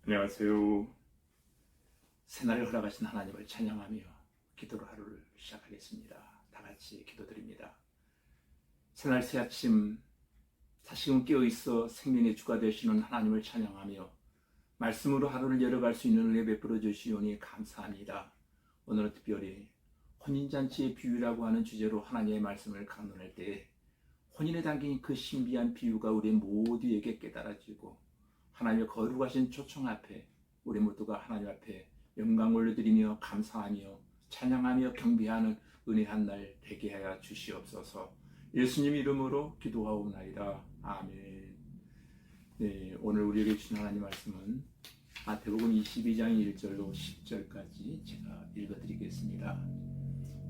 안녕하세요. 새날을 허락하신 하나님을 찬양하며 기도로 하루를 시작하겠습니다. 다 같이 기도드립니다. 새날 새 아침 다시금 깨어있어 생명의 주가 되시는 하나님을 찬양하며 말씀으로 하루를 열어갈 수 있는 은혜 베풀어 주시오니 감사합니다. 오늘은 특별히 혼인잔치의 비유라고 하는 주제로 하나님의 말씀을 강론할 때 혼인에 담긴 그 신비한 비유가 우리 모두에게 깨달아지고 하나님의 거룩하신 초청 앞에 우리 모두가 하나님 앞에 영광 올려드리며 감사하며 찬양하며 경배하는 은혜한 날 되게 하여 주시옵소서. 예수님 이름으로 기도하옵나이다. 아멘. 네, 오늘 우리에게 주신 하나님 말씀은 마태복음 22장 1절로 10절까지 제가 읽어드리겠습니다.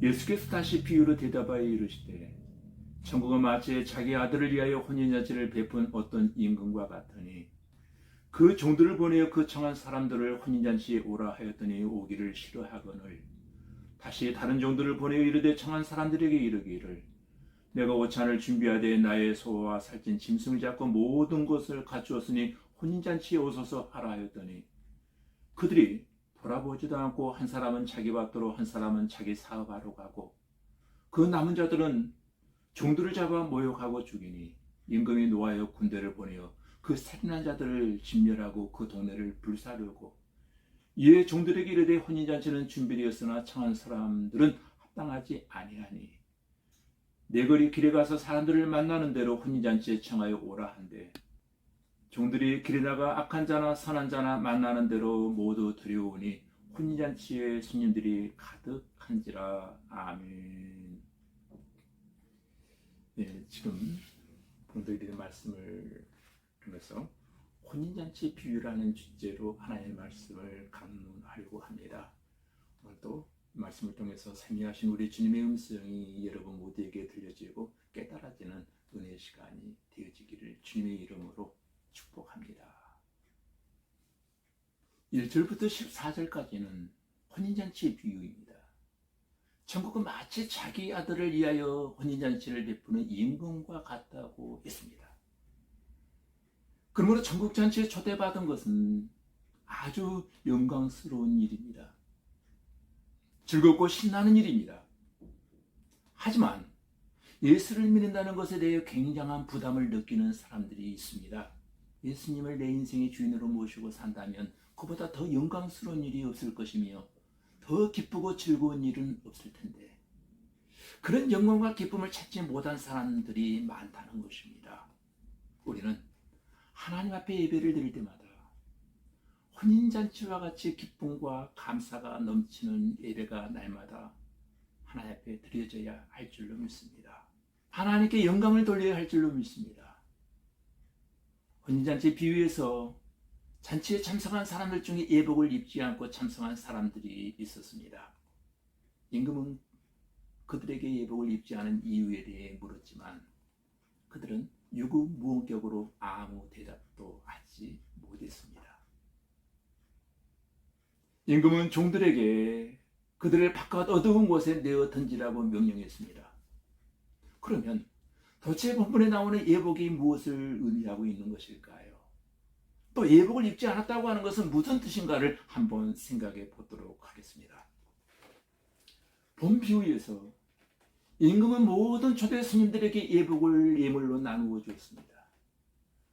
예수께서 다시 비유로 대답하여 이르시되 천국은 마치 자기 아들을 위하여 혼인잔치를 베푼 어떤 임금과 같으니 그 종들을 보내어 그 청한 사람들을 혼인잔치에 오라 하였더니 오기를 싫어하거늘 다시 다른 종들을 보내어 이르되 청한 사람들에게 이르기를 내가 오찬을 준비하되 나의 소와 살찐 짐승을 잡고 모든 것을 갖추었으니 혼인잔치에 오소서 하라 하였더니 그들이 돌아보지도 않고 한 사람은 자기 밭으로 한 사람은 자기 사업하러 가고 그 남은 자들은 종들을 잡아 모욕하고 죽이니 임금이 노하여 군대를 보내어 그 살인한 자들을 진멸하고 그 동네를 불사르고 이에 종들에게 이르되 혼인잔치는 준비되었으나 청한 사람들은 합당하지 아니하니 내거리 길에 가서 사람들을 만나는 대로 혼인잔치에 청하여 오라 한대 종들이 길에 나가 악한 자나 선한 자나 만나는 대로 모두 들여오니 혼인잔치에 손님들이 가득한지라. 아멘. 네, 지금 본도들의 말씀을 그래서 혼인잔치 비유라는 주제로 하나님의 말씀을 강론하려고 합니다. 오늘도 말씀을 통해서 세미하신 우리 주님의 음성이 여러분 모두에게 들려지고 깨달아지는 은혜의 시간이 되어지기를 주님의 이름으로 축복합니다. 1절부터 14절까지는 혼인잔치의 비유입니다. 천국은 마치 자기 아들을 위하여 혼인잔치를 베푸는 임금과 같다고 했습니다. 그러므로 천국잔치에 초대받은 것은 아주 영광스러운 일입니다. 즐겁고 신나는 일입니다. 하지만 예수를 믿는다는 것에 대해 굉장한 부담을 느끼는 사람들이 있습니다. 예수님을 내 인생의 주인으로 모시고 산다면 그보다 더 영광스러운 일이 없을 것이며 더 기쁘고 즐거운 일은 없을 텐데 그런 영광과 기쁨을 찾지 못한 사람들이 많다는 것입니다. 우리는 하나님 앞에 예배를 드릴 때마다 혼인잔치와 같이 기쁨과 감사가 넘치는 예배가 날마다 하나님 앞에 드려져야 할 줄로 믿습니다. 하나님께 영광을 돌려야 할 줄로 믿습니다. 혼인잔치 비유에서 잔치에 참석한 사람들 중에 예복을 입지 않고 참석한 사람들이 있었습니다. 임금은 그들에게 예복을 입지 않은 이유에 대해 물었지만 그들은 유구무원격으로 아무 대답도 하지 못했습니다. 임금은 종들에게 그들을 바깥 어두운 곳에 내어 던지라고 명령했습니다. 그러면 도체 본문에 나오는 예복이 무엇을 의미하고 있는 것일까요? 또 예복을 입지 않았다고 하는 것은 무슨 뜻인가를 한번 생각해 보도록 하겠습니다. 본 비유에서 임금은 모든 초대 스님들에게 예복을 예물로 나누어 주었습니다.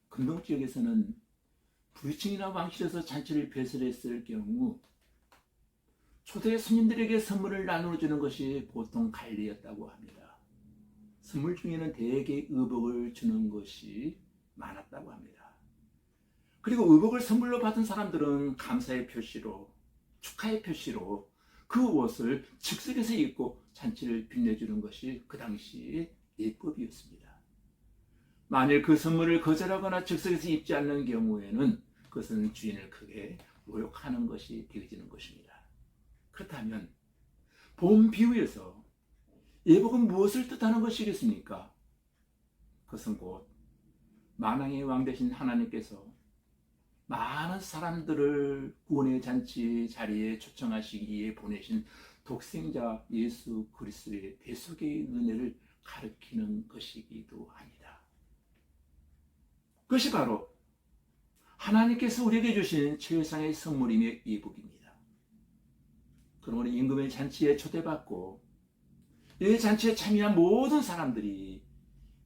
근동 지역에서는 부유층이나 왕실에서 잔치를 배설했을 경우 초대 스님들에게 선물을 나누어 주는 것이 보통 관리였다고 합니다. 선물 중에는 대개 의복을 주는 것이 많았다고 합니다. 그리고 의복을 선물로 받은 사람들은 감사의 표시로, 축하의 표시로 그 옷을 즉석에서 입고 잔치를 빛내주는 것이 그 당시 예법이었습니다. 만일 그 선물을 거절하거나 즉석에서 입지 않는 경우에는 그것은 주인을 크게 모욕하는 것이 되어지는 것입니다. 그렇다면 본 비유에서 예복은 무엇을 뜻하는 것이겠습니까? 그것은 곧 만왕의 왕 되신 하나님께서 많은 사람들을 구원의 잔치 자리에 초청하시기에 보내신 독생자 예수 그리스도의 대속의 은혜를 가리키는 것이기도 합니다. 그것이 바로 하나님께서 우리에게 주신 최상의 선물이며 예복입니다. 그러므로 임금의 잔치에 초대받고 이 잔치에 참여한 모든 사람들이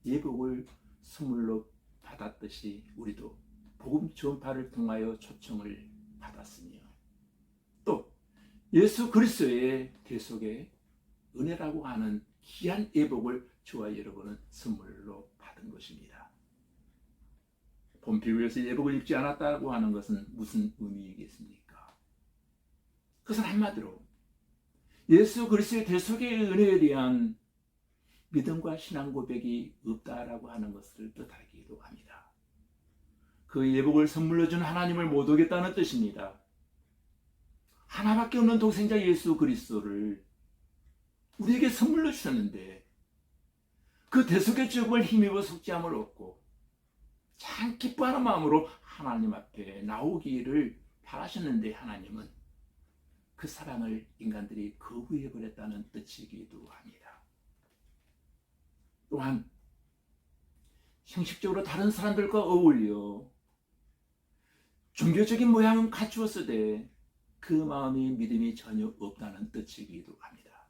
예복을 선물로 받았듯이 우리도 복음 전파를 통하여 초청을 받았으며 또 예수 그리스도의 대속의 은혜라고 하는 귀한 예복을 저와 여러분은 선물로 받은 것입니다. 본 비유에서 예복을 입지 않았다고 하는 것은 무슨 의미이겠습니까? 그것은 한마디로 예수 그리스도의 대속의 은혜에 대한 믿음과 신앙 고백이 없다라고 하는 것을 뜻하기도 합니다. 그 예복을 선물로 준 하나님을 못 오겠다는 뜻입니다. 하나밖에 없는 독생자 예수 그리스도를 우리에게 선물로 주셨는데 그 대속의 죄복을 힘입어 속죄함을 얻고 참 기뻐하는 마음으로 하나님 앞에 나오기를 바라셨는데 하나님은 그 사랑을 인간들이 거부해버렸다는 뜻이기도 합니다. 또한 형식적으로 다른 사람들과 어울려 종교적인 모양은 갖추었으되 그 마음이 믿음이 전혀 없다는 뜻이기도 합니다.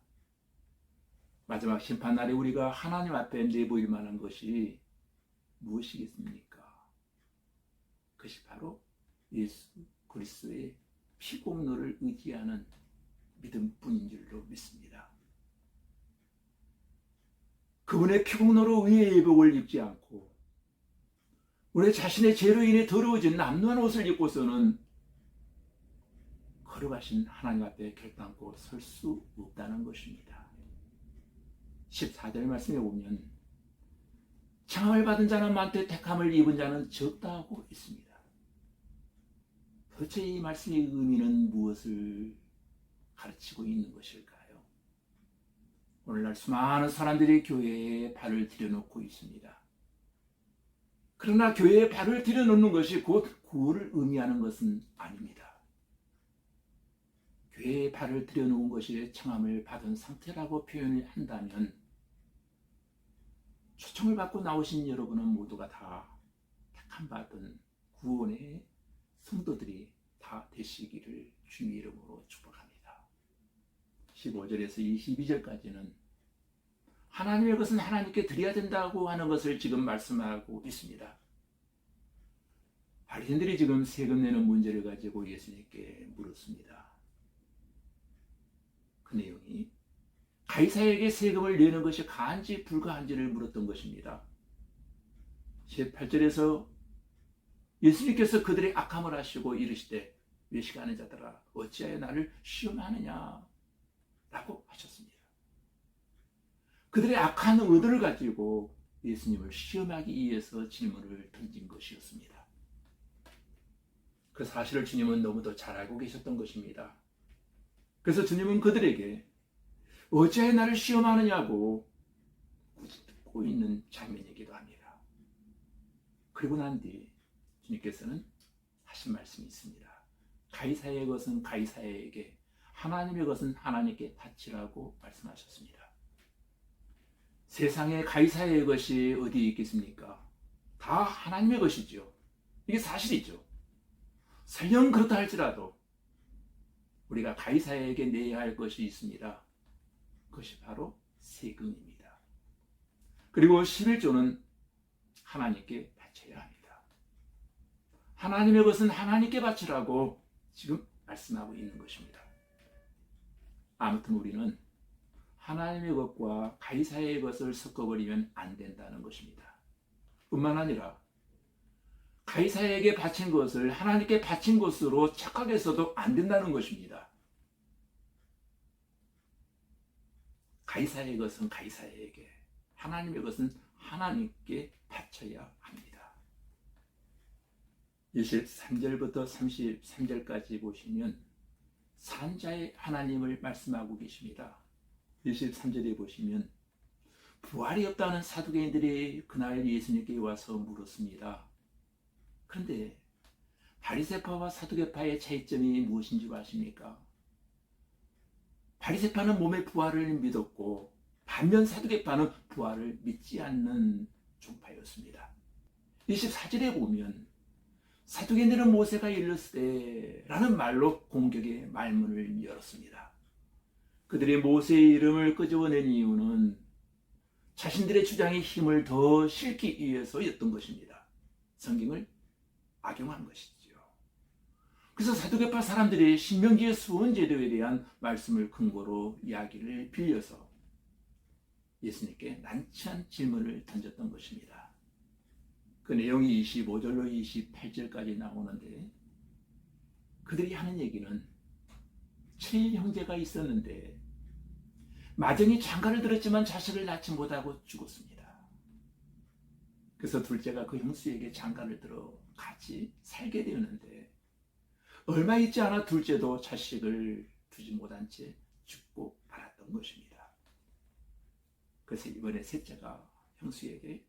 마지막 심판날에 우리가 하나님 앞에 내보일 만한 것이 무엇이겠습니까? 그것이 바로 예수 그리스도의 피공로를 의지하는 믿음뿐인 줄로 믿습니다. 그분의 피공로로 의의 예복을 입지 않고 우리 자신의 죄로 인해 더러워진 남루한 옷을 입고서는 거룩하신 하나님 앞에 결단코 설 수 없다는 것입니다. 14절 말씀에 보면 청함을 받은 자는 많되 택함을 입은 자는 적다 하고 있습니다. 도대체 이 말씀의 의미는 무엇을 가르치고 있는 것일까요? 오늘날 수많은 사람들이 교회에 발을 들여놓고 있습니다. 그러나 교회에 발을 들여놓는 것이 곧 구원을 의미하는 것은 아닙니다. 교회에 발을 들여놓은 것이 청함을 받은 상태라고 표현을 한다면 초청을 받고 나오신 여러분은 모두가 다 택함받은 구원의 성도들이 다 되시기를 주님의 이름으로 축복합니다. 15절에서 22절까지는 하나님의 것은 하나님께 드려야 된다고 하는 것을 지금 말씀하고 있습니다. 바리새인들이 지금 세금 내는 문제를 가지고 예수님께 물었습니다. 그 내용이 가이사에게 세금을 내는 것이 가한지 불가한지를 물었던 것입니다. 18절에서 예수님께서 그들의 악함을 아시고 이르시되 외식하는 자들아 어찌하여 나를 시험하느냐 라고 하셨습니다. 그들의 악한 의도를 가지고 예수님을 시험하기 위해서 질문을 던진 것이었습니다. 그 사실을 주님은 너무도 잘 알고 계셨던 것입니다. 그래서 주님은 그들에게 어찌하여 나를 시험하느냐고 묻고 있는 장면이기도 합니다. 그리고 난 뒤 주님께서는 하신 말씀이 있습니다. 가이사의 것은 가이사에게, 하나님의 것은 하나님께 바치라고 말씀하셨습니다. 세상에 가이사의 것이 어디에 있겠습니까? 다 하나님의 것이죠. 이게 사실이죠. 설령 그렇다 할지라도 우리가 가이사에게 내야 할 것이 있습니다. 그것이 바로 세금입니다. 그리고 11조는 하나님께 바쳐야 합니다. 하나님의 것은 하나님께 바치라고 지금 말씀하고 있는 것입니다. 아무튼 우리는 하나님의 것과 가이사의 것을 섞어버리면 안 된다는 것입니다. 뿐만 아니라 가이사에게 바친 것을 하나님께 바친 것으로 착각해서도 안 된다는 것입니다. 가이사의 것은 가이사에게, 하나님의 것은 하나님께 바쳐야 합니다. 23절부터 33절까지 보시면 산자의 하나님을 말씀하고 계십니다. 23절에 보시면 부활이 없다는 사두개인들이 그날 예수님께 와서 물었습니다. 그런데 바리새파와 사두개파의 차이점이 무엇인지 아십니까? 바리새파는 몸의 부활을 믿었고 반면 사두개파는 부활을 믿지 않는 종파였습니다. 24절에 보면 사두개인들은 모세가 일렀을 때라는 말로 공격의 말문을 열었습니다. 그들이 모세의 이름을 끄집어낸 이유는 자신들의 주장에 힘을 더 실기 위해서였던 것입니다. 성경을 악용한 것이죠. 그래서 사두개파 사람들이 신명기의 수원제도에 대한 말씀을 근거로 이야기를 빌려서 예수님께 난처한 질문을 던졌던 것입니다. 그 내용이 25절로 28절까지 나오는데, 그들이 하는 얘기는 7형제가 있었는데 마정이 장가를 들었지만 자식을 낳지 못하고 죽었습니다. 그래서 둘째가 그 형수에게 장가를 들어 같이 살게 되었는데 얼마 있지 않아 둘째도 자식을 두지 못한 채 죽고 말았던 것입니다. 그래서 이번에 셋째가 형수에게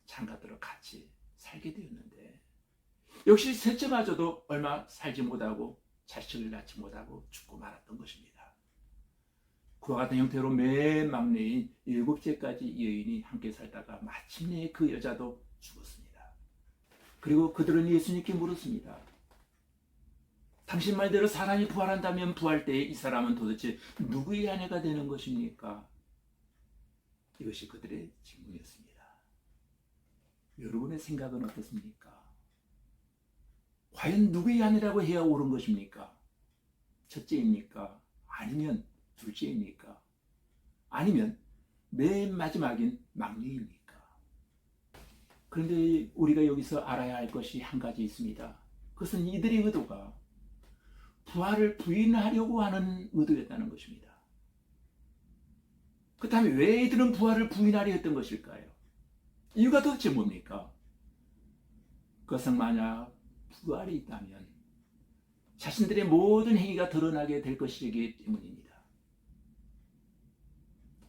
장가들어 같이 살게 되었는데 역시 셋째마저도 얼마 살지 못하고 자식을 낳지 못하고 죽고 말았던 것입니다. 그와 같은 형태로 맨 막내인 7째까지 여인이 함께 살다가 마침내 그 여자도 죽었습니다. 그리고 그들은 예수님께 물었습니다. 당신 말대로 사람이 부활한다면 부활 때에 이 사람은 도대체 누구의 아내가 되는 것입니까? 이것이 그들의 질문이었습니다. 여러분의 생각은 어떻습니까? 과연 누구의 아내라고 해야 옳은 것입니까? 첫째입니까? 아니면 둘째입니까? 아니면 맨 마지막인 막내입니까? 그런데 우리가 여기서 알아야 할 것이 한 가지 있습니다. 그것은 이들의 의도가 부활을 부인하려고 하는 의도였다는 것입니다. 그렇다면 왜 이들은 부활을 부인하려 했던 것일까요? 이유가 도대체 뭡니까? 그것은 만약 부활이 있다면 자신들의 모든 행위가 드러나게 될 것이기 때문입니다.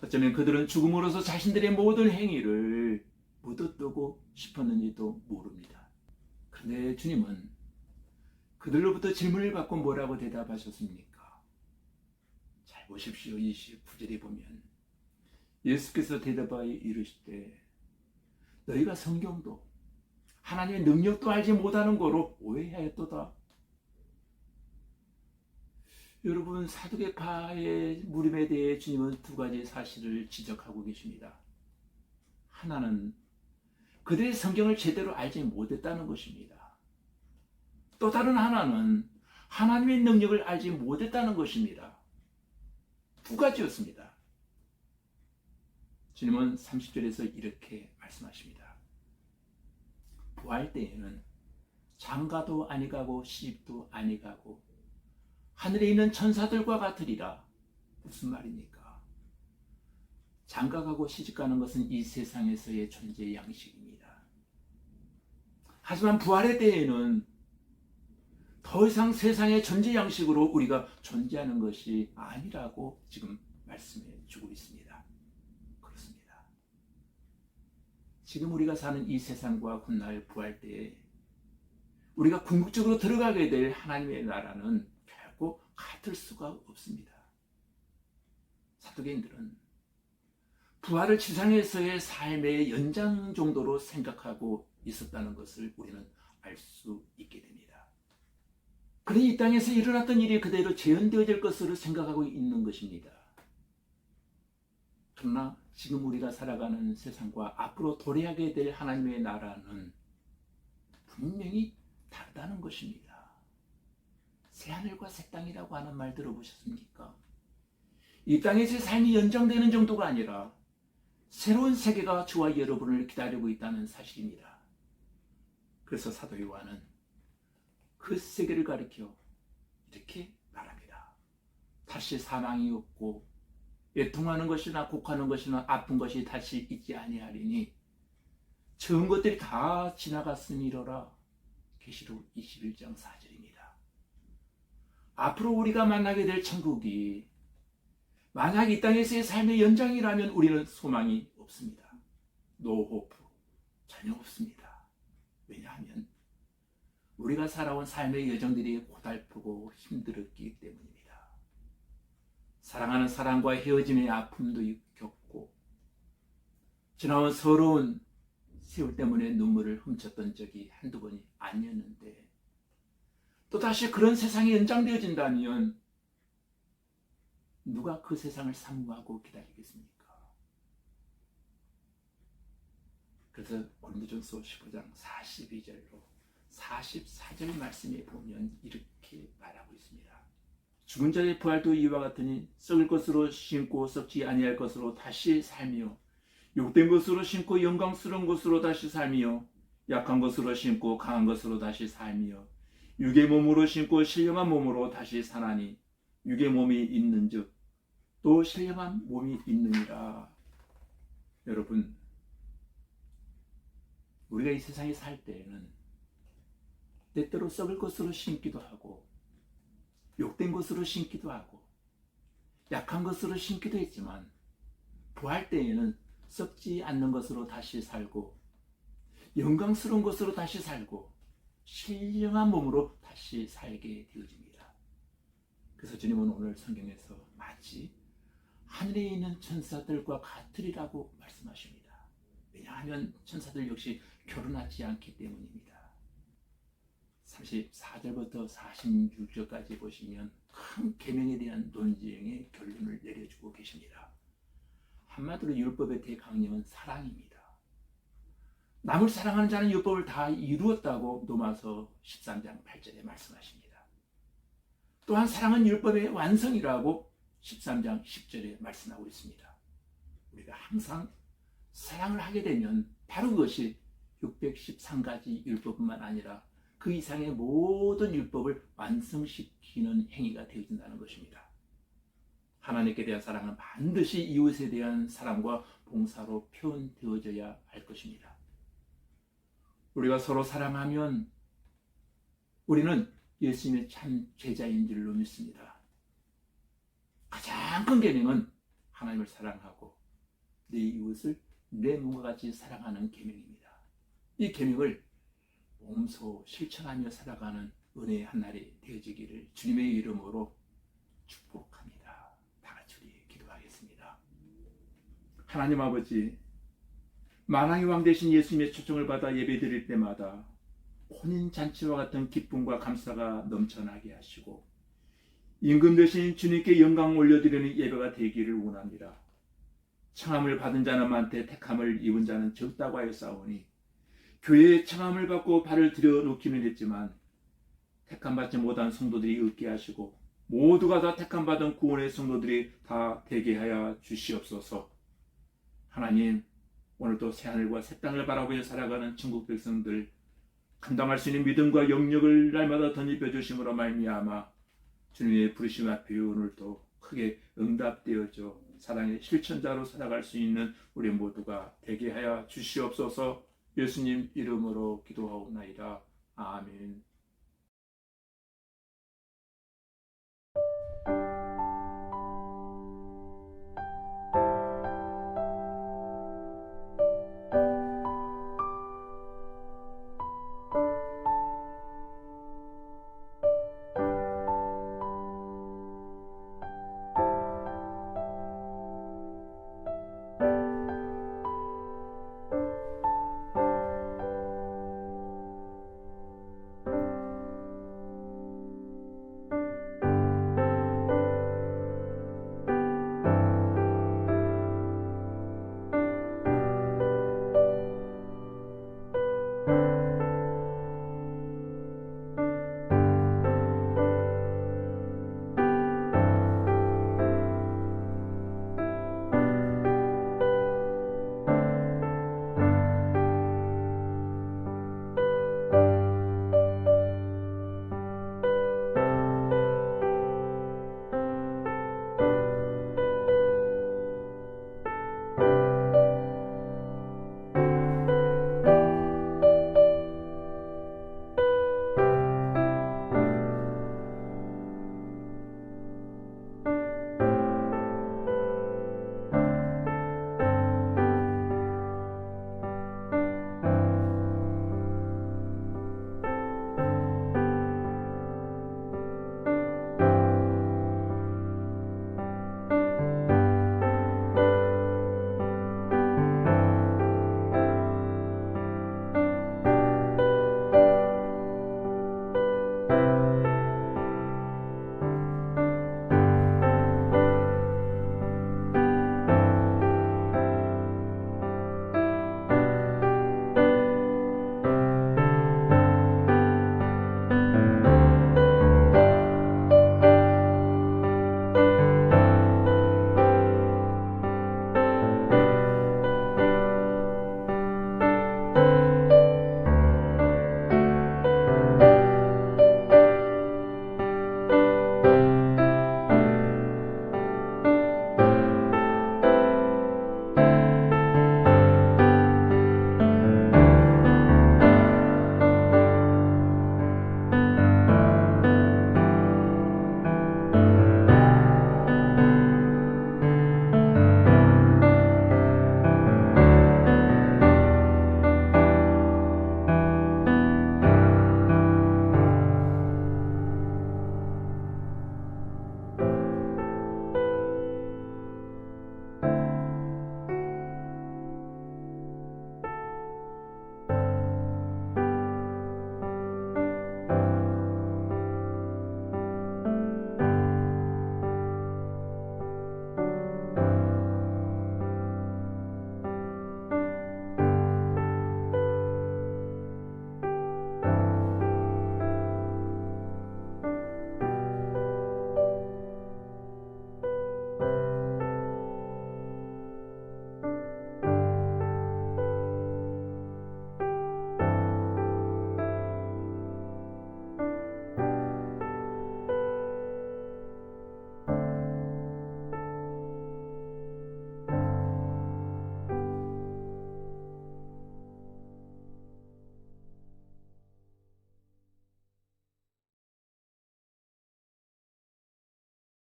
어쩌면 그들은 죽음으로써 자신들의 모든 행위를 묻어두고 싶었는지도 모릅니다. 그런데 주님은 그들로부터 질문을 받고 뭐라고 대답하셨습니까? 잘 보십시오. 29절에 보면 예수께서 대답하여 이르시되 너희가 성경도 하나님의 능력도 알지 못하는 거로 오해하였도다. 여러분, 사두개파의 무림에 대해 주님은 두 가지 사실을 지적하고 계십니다. 하나는 그들의 성경을 제대로 알지 못했다는 것입니다. 또 다른 하나는 하나님의 능력을 알지 못했다는 것입니다. 두 가지였습니다. 주님은 30절에서 이렇게 말씀하십니다. 부활 때에는 장가도 아니가고 시집도 아니가고 하늘에 있는 천사들과 같으리라. 무슨 말입니까? 장가가고 시집가는 것은 이 세상에서의 존재 양식입니다. 하지만 부활의 때에는 더 이상 세상의 존재 양식으로 우리가 존재하는 것이 아니라고 지금 말씀해 주고 있습니다. 그렇습니다. 지금 우리가 사는 이 세상과 훗날 부활 때에 우리가 궁극적으로 들어가게 될 하나님의 나라는 결코 같을 수가 없습니다. 사두개인들은 부활을 지상에서의 삶의 연장 정도로 생각하고 있었다는 것을 우리는 알 수 있게 됩니다. 그러니 이 땅에서 일어났던 일이 그대로 재현되어질 것으로 생각하고 있는 것입니다. 그러나 지금 우리가 살아가는 세상과 앞으로 도래하게 될 하나님의 나라는 분명히 다르다는 것입니다. 새하늘과 새 땅이라고 하는 말 들어보셨습니까? 이 땅에서의 삶이 연장되는 정도가 아니라 새로운 세계가 저와 여러분을 기다리고 있다는 사실입니다. 그래서 사도 요한은 그 세계를 가리켜 이렇게 말합니다. 다시 사망이 없고 애통하는 것이나 곡하는 것이나 아픈 것이 다시 있지 아니하리니 처음 것들이 다 지나갔으니로라. 계시록 21장 4절입니다. 앞으로 우리가 만나게 될 천국이 만약 이 땅에서의 삶의 연장이라면 우리는 소망이 없습니다. No hope. 전혀 없습니다. 왜냐하면 우리가 살아온 삶의 여정들이 고달프고 힘들었기 때문입니다. 사랑하는 사람과 헤어짐의 아픔도 겪고 지나온 서러운 세월 때문에 눈물을 훔쳤던 적이 한두 번이 아니었는데 또다시 그런 세상이 연장되어진다면 누가 그 세상을 사모하고 기다리겠습니까? 그래서 고린도전서 15장 42절로 44절 말씀에 보면 이렇게 말하고 있습니다. 죽은 자의 부활도 이와 같으니 썩을 것으로 심고 썩지 아니할 것으로 다시 살며 욕된 것으로 심고 영광스러운 것으로 다시 살며 약한 것으로 심고 강한 것으로 다시 살며 육의 몸으로 심고 신령한 몸으로 다시 사나니 육의 몸이 있는즉 또 신령한 몸이 있느니라. 여러분, 우리가 이 세상에 살 때에는 때때로 썩을 것으로 심기도 하고 욕된 것으로 심기도 하고 약한 것으로 심기도 했지만 부활 때에는 썩지 않는 것으로 다시 살고 영광스러운 것으로 다시 살고 신령한 몸으로 다시 살게 되어집니다. 그래서 주님은 오늘 성경에서 마치 하늘에 있는 천사들과 같으리라고 말씀하십니다. 왜냐하면 천사들 역시 결혼하지 않기 때문입니다. 34절부터 46절까지 보시면 큰 계명에 대한 논쟁의 결론을 내려주고 계십니다. 한마디로 율법의 대강령은 사랑입니다. 남을 사랑하는 자는 율법을 다 이루었다고 로마서 13장 8절에 말씀하십니다. 또한 사랑은 율법의 완성이라고 13장 10절에 말씀하고 있습니다. 우리가 항상 사랑을 하게 되면 바로 그것이 613가지 율법뿐만 아니라 그 이상의 모든 율법을 완성시키는 행위가 되어진다는 것입니다. 하나님께 대한 사랑은 반드시 이웃에 대한 사랑과 봉사로 표현되어져야 할 것입니다. 우리가 서로 사랑하면 우리는 예수님의 참 제자인 줄로 믿습니다. 가장 큰 계명은 하나님을 사랑하고 내 이웃을 내 몸과 같이 사랑하는 계명입니다. 이 계명을 몸소 실천하며 살아가는 은혜의 한 날이 되어지기를 주님의 이름으로 축복합니다. 다 같이 우리 기도하겠습니다. 하나님 아버지, 만왕의 왕 되신 예수님의 초청을 받아 예배드릴 때마다 혼인잔치와 같은 기쁨과 감사가 넘쳐나게 하시고 임금 되신 주님께 영광 올려드리는 예배가 되기를 원합니다. 청함을 받은 자는 많되 택함을 입은 자는 적다고 하였사오니 교회에 청함을 받고 발을 들여놓기는 했지만 택함받지 못한 성도들이 얻게 하시고 모두가 다 택함받은 구원의 성도들이 다 되게 하여 주시옵소서. 하나님, 오늘도 새하늘과 새 땅을 바라보며 살아가는 천국 백성들 감당할 수 있는 믿음과 영역을 날마다 덧입혀 주심으로 말미암아 주님의 부르심 앞에 오늘도 크게 응답되어져 사랑의 실천자로 살아갈 수 있는 우리 모두가 되게 하여 주시옵소서. 예수님 이름으로 기도하옵나이다. 아멘.